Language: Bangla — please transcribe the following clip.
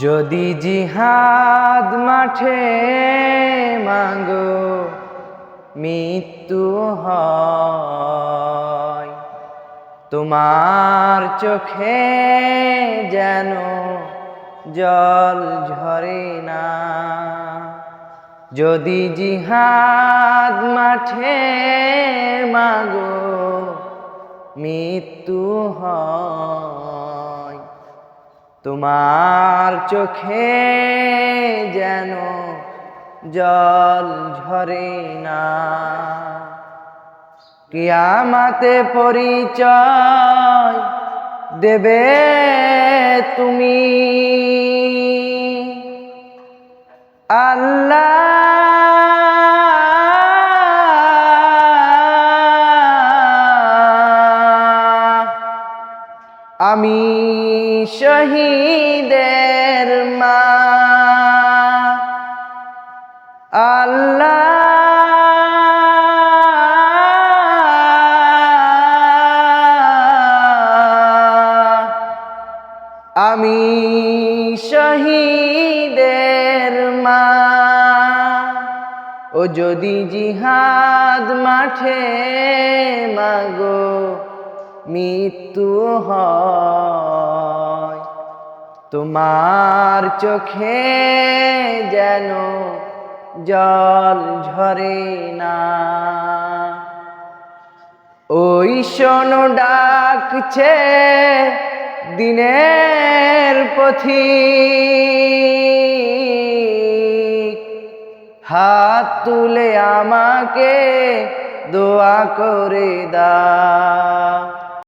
যদি জিহাদ মাঠে মাগো মৃত্যু হয়, তোমার চোখে যেন জল ঝরে না। যদি জিহাদ মাঠে মাগো মৃত্যু হয়, তোমার চোখে যেন জল ঝরে না। কিয়ামতে পরিচয় দেবে তুমি, আল্লাহ আমি শহীদের মা। আল্লাহ আমি শহীদের মা। ও যদি জিহাদ মাঠে মাগো মৃত্যু হয়, তোমার চোখে যেন জল ঝরে না। ওই শোনো ডাকছে দিনের পথিক, হাত তুলে আমাকে দোয়া করে দাও।